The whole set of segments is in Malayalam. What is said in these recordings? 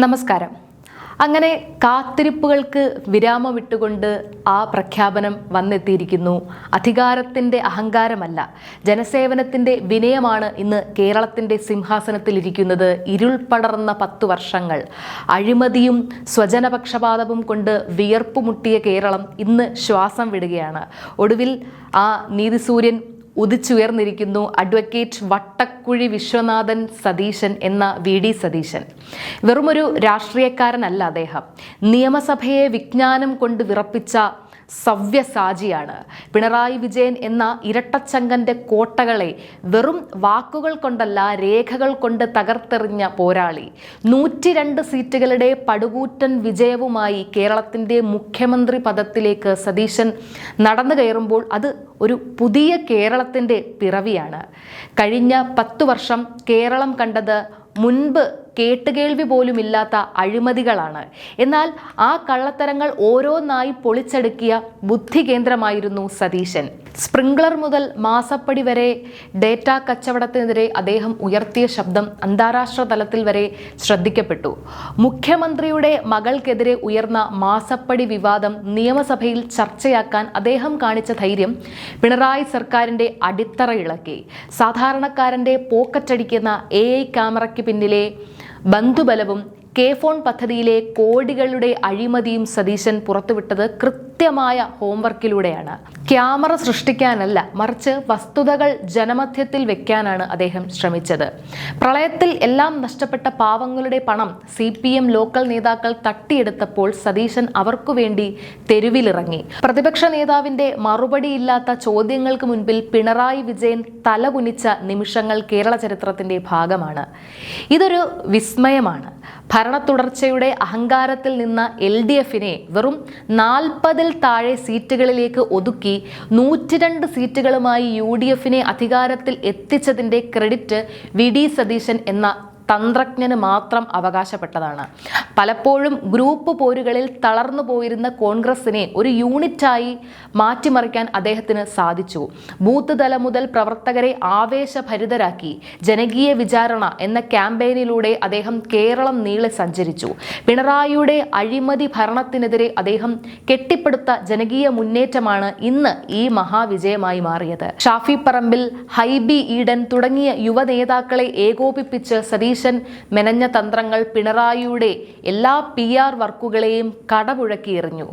നമസ്കാരം. അങ്ങനെ കാത്തിരിപ്പുകൾക്ക് വിരാമമിട്ടുകൊണ്ട് ആ പ്രഖ്യാപനം വന്നെത്തിയിരിക്കുന്നു. അധികാരത്തിൻ്റെ അഹങ്കാരമല്ല, ജനസേവനത്തിൻ്റെ വിനയമാണ് ഇന്ന് കേരളത്തിൻ്റെ സിംഹാസനത്തിലിരിക്കുന്നത്. ഇരുൾ പടർന്ന 10 വർഷങ്ങൾ അഴിമതിയും സ്വജനപക്ഷപാതവും കൊണ്ട് വിയർപ്പുമുട്ടിയ കേരളം ഇന്ന് ശ്വാസം വിടുകയാണ്. ഒടുവിൽ ആ നീതിസൂര്യൻ ഉദിച്ചുയർന്നിരിക്കുന്നു. അഡ്വക്കേറ്റ് വട്ടക്കുഴി വിശ്വനാഥൻ സതീശൻ എന്ന VD സതീശൻ. വെറുമൊരു രാഷ്ട്രീയക്കാരനല്ല അദ്ദേഹം. നിയമസഭയെ വിജ്ഞാനം കൊണ്ട് വിറപ്പിച്ച സവ്യസാചിയാണ്. പിണറായി വിജയൻ എന്ന ഇരട്ടച്ചങ്കന്റെ കോട്ടകളെ വെറും വാക്കുകൾ കൊണ്ടല്ല, രേഖകൾ കൊണ്ട് തകർത്തെറിഞ്ഞ പോരാളി. 102 സീറ്റുകളുടെ പടുകൂറ്റൻ വിജയവുമായി കേരളത്തിൻ്റെ മുഖ്യമന്ത്രി പദത്തിലേക്ക് സതീശൻ നടന്നു കയറുമ്പോൾ അത് ഒരു പുതിയ കേരളത്തിൻ്റെ പിറവിയാണ്. കഴിഞ്ഞ 10 വർഷം കേരളം കണ്ടത് മുൻപ് കേട്ടുകേൾവി പോലുമില്ലാത്ത അഴിമതികളാണ്. എന്നാൽ ആ കള്ളത്തരങ്ങൾ ഓരോന്നായി പൊളിച്ചടുക്കിയ ബുദ്ധി കേന്ദ്രമായിരുന്നു സതീശൻ. സ്പ്രിംഗ്ലർ മുതൽ മാസപ്പടി വരെ ഡേറ്റ കച്ചവടത്തിനെതിരെ അദ്ദേഹം ഉയർത്തിയ ശബ്ദം അന്താരാഷ്ട്ര തലത്തിൽ വരെ ശ്രദ്ധിക്കപ്പെട്ടു. മുഖ്യമന്ത്രിയുടെ മകൾക്കെതിരെ ഉയർന്ന മാസപ്പടി വിവാദം നിയമസഭയിൽ ചർച്ചയാക്കാൻ അദ്ദേഹം കാണിച്ച ധൈര്യം പിണറായി സർക്കാരിൻ്റെ അടിത്തറ ഇളക്കി. സാധാരണക്കാരൻ്റെ പോക്കറ്റടിക്കുന്ന AI ക്യാമറയ്ക്ക് പിന്നിലെ ബന്ധുബലവും K-ഫോൺ പദ്ധതിയിലെ കോടികളുടെ അഴിമതിയും സതീശൻ പുറത്തുവിട്ടത് കൃത്യമായ ഹോംവർക്കിലൂടെയാണ്. ക്യാമറ സൃഷ്ടിക്കാനല്ല, മറിച്ച് വസ്തുതകൾ ജനമധ്യത്തിൽ വെക്കാനാണ് അദ്ദേഹം ശ്രമിച്ചത്. പ്രളയത്തിൽ എല്ലാം നഷ്ടപ്പെട്ട പാവങ്ങളുടെ പണം CPM ലോക്കൽ നേതാക്കൾ തട്ടിയെടുത്തപ്പോൾ സതീശൻ അവർക്കു വേണ്ടി തെരുവിലിറങ്ങി. പ്രതിപക്ഷ നേതാവിൻ്റെ മറുപടിയില്ലാത്ത ചോദ്യങ്ങൾക്ക് മുൻപിൽ പിണറായി വിജയൻ തലകുനിച്ച നിമിഷങ്ങൾ കേരള ചരിത്രത്തിൻ്റെ ഭാഗമാണ്. ഇതൊരു വിസ്മയമാണ്. ഭരണ തുടർച്ചയുടെ അഹങ്കാരത്തിൽ നിന്ന LDFനെ വെറും 40-ൽ താഴെ സീറ്റുകളിലേക്ക് ഒതുക്കി 102 സീറ്റുകളുമായി UDFനെ അധികാരത്തിൽ എത്തിച്ചതിൻ്റെ ക്രെഡിറ്റ് VD സതീശൻ എന്ന തന്ത്രജ്ഞന് മാത്രം അവകാശപ്പെട്ടതാണ്. പലപ്പോഴും ഗ്രൂപ്പ് പോരുകളിൽ തളർന്നു പോയിരുന്ന കോൺഗ്രസിനെ ഒരു യൂണിറ്റായി മാറ്റിമറിക്കാൻ അദ്ദേഹത്തിന് സാധിച്ചു. ബൂത്ത് തലം മുതൽ പ്രവർത്തകരെ ആവേശഭരിതരാക്കി. ജനകീയ വിചാരണ എന്ന ക്യാമ്പയിനിലൂടെ അദ്ദേഹം കേരളം നീളെ സഞ്ചരിച്ചു. പിണറായിയുടെ അഴിമതി ഭരണത്തിനെതിരെ അദ്ദേഹം കെട്ടിപ്പടുത്ത ജനകീയ മുന്നേറ്റമാണ് ഇന്ന് ഈ മഹാവിജയമായി മാറിയത്. ഷാഫി പറമ്പിൽ, ഹൈബി ഈഡൻ തുടങ്ങിയ യുവ നേതാക്കളെ ഏകോപിപ്പിച്ച് സതീശൻ മെനഞ്ഞ തന്ത്രങ്ങൾ പിണറായിയുടെ എല്ലാ PR വർക്കുകളെയും കടപുഴക്കി എറിഞ്ഞു.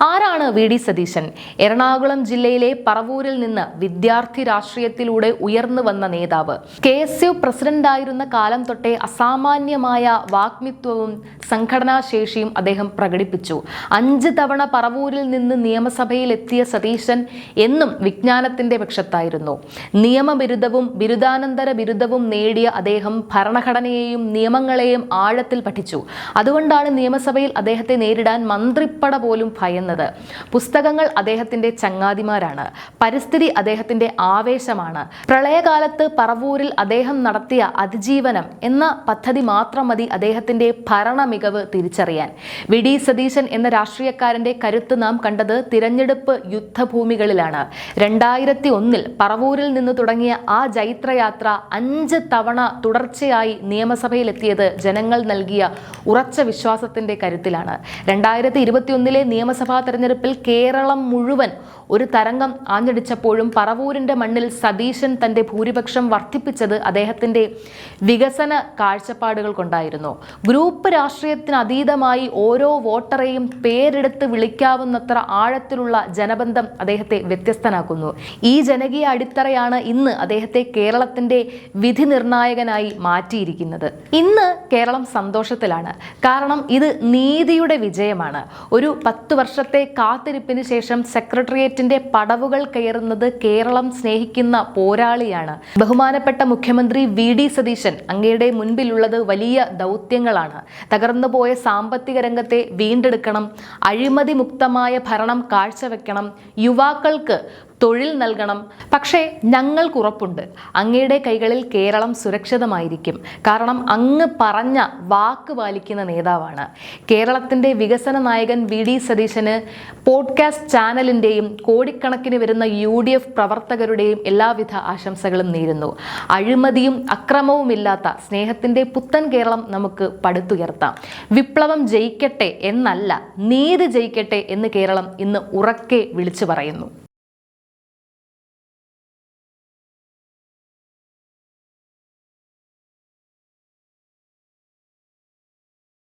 ആരാണ് VD സതീശൻ? എറണാകുളം ജില്ലയിലെ പറവൂരിൽ നിന്ന് വിദ്യാർത്ഥി രാഷ്ട്രീയത്തിലൂടെ ഉയർന്നു വന്ന നേതാവ്. KSU പ്രസിഡന്റായിരുന്ന കാലം തൊട്ടേ അസാമാന്യമായ വാഗ്മിത്വവും സംഘടനാശേഷിയും അദ്ദേഹം പ്രകടിപ്പിച്ചു. 5 തവണ പറവൂരിൽ നിന്ന് നിയമസഭയിൽ എത്തിയ സതീശൻ എന്നും വിജ്ഞാനത്തിന്റെ പക്ഷത്തായിരുന്നു. നിയമബിരുദവും ബിരുദാനന്തര ബിരുദവും നേടിയ അദ്ദേഹം ഭരണഘടനയെയും നിയമങ്ങളെയും ആഴത്തിൽ പഠിച്ചു. അതുകൊണ്ടാണ് നിയമസഭയിൽ അദ്ദേഹത്തെ നേരിടാൻ മന്ത്രിപ്പട പോലും ഭയന്നത്. പുസ്തകങ്ങൾ അദ്ദേഹത്തിന്റെ ചങ്ങാതിമാരാണ്. പരിസ്ഥിതി അദ്ദേഹത്തിന്റെ ആവേശമാണ്. പ്രളയകാലത്ത് പറവൂരിൽ അദ്ദേഹം നടത്തിയ അതിജീവനം എന്ന പദ്ധതി മാത്രം മതി അദ്ദേഹത്തിന്റെ ഭരണ മികവ് തിരിച്ചറിയാൻ. VD സതീശൻ എന്ന രാഷ്ട്രീയക്കാരന്റെ കരുത്ത് നാം കണ്ടത് തിരഞ്ഞെടുപ്പ് യുദ്ധഭൂമികളിലാണ്. 2001-ൽ പറവൂരിൽ നിന്ന് തുടങ്ങിയ ആ ജൈത്രയാത്ര 5 തവണ തുടർച്ചയായി നിയമസഭയിലെത്തിയത് ജനങ്ങൾ നൽകിയ ഉറച്ച വിശ്വാസത്തിന്റെ കരുത്തിലാണ്. 2021-ലെ നിയമസഭാ തെരഞ്ഞെടുപ്പിൽ കേരളം മുഴുവൻ ഒരു തരംഗം ആഞ്ഞടിച്ചപ്പോഴും പറവൂരിന്റെ മണ്ണിൽ സതീശൻ തന്റെ ഭൂരിപക്ഷം വർദ്ധിപ്പിച്ചത് അദ്ദേഹത്തിന്റെ വികസന കാഴ്ചപ്പാടുകൾ കൊണ്ടായിരുന്നു. ഗ്രൂപ്പ് രാഷ്ട്രീയത്തിന് അതീതമായി ഓരോ വോട്ടറെയും പേരെടുത്ത് വിളിക്കാവുന്നത്ര ആഴത്തിലുള്ള ജനബന്ധം അദ്ദേഹത്തെ വ്യത്യസ്തനാക്കുന്നു. ഈ ജനകീയ അടിത്തറയാണ് ഇന്ന് അദ്ദേഹത്തെ കേരളത്തിന്റെ വിധി നിർണായകനായി മാറ്റിയിരിക്കുന്നത്. ഇന്ന് കേരളം സന്തോഷത്തിലാണ്. കാരണം ഇത് നീതിയുടെ വിജയമാണ്. ഒരു 10 വർഷത്തെ കാത്തിരിപ്പിന് ശേഷം സെക്രട്ടേറിയറ്റിന്റെ പടവുകൾ കയറുന്നത് കേരളം സ്നേഹിക്കുന്ന പോരാളിയാണ്. ബഹുമാനപ്പെട്ട മുഖ്യമന്ത്രി VD സതീശൻ, അങ്ങയുടെ മുൻപിലുള്ളത് വലിയ ദൗത്യങ്ങളാണ്. തകർന്നുപോയ സാമ്പത്തിക രംഗത്തെ വീണ്ടെടുക്കണം, അഴിമതി മുക്തമായ ഭരണം കാഴ്ചവെക്കണം, യുവാക്കൾക്ക് തൊഴിൽ നൽകണം. പക്ഷേ ഞങ്ങൾക്ക് ഉറപ്പുണ്ട്, അങ്ങയുടെ കൈകളിൽ കേരളം സുരക്ഷിതമായിരിക്കും. കാരണം അങ്ങ് പറഞ്ഞ വാക്ക് പാലിക്കുന്ന നേതാവാണ്. കേരളത്തിന്റെ വികസന നായകൻ വി ഡി സതീശന് പോഡ്കാസ്റ്റ് ചാനലിന്റെയും കോടിക്കണക്കിന് വരുന്ന UDF പ്രവർത്തകരുടെയും എല്ലാവിധ ആശംസകളും നേരുന്നു. അഴിമതിയും അക്രമവുമില്ലാത്ത സ്നേഹത്തിന്റെ പുത്തൻ കേരളം നമുക്ക് പടുത്തുയർത്താം. വിപ്ലവം ജയിക്കട്ടെ എന്നല്ല, നീതി ജയിക്കട്ടെ എന്ന് കേരളം ഇന്ന് ഉറക്കെ വിളിച്ചു പറയുന്നു.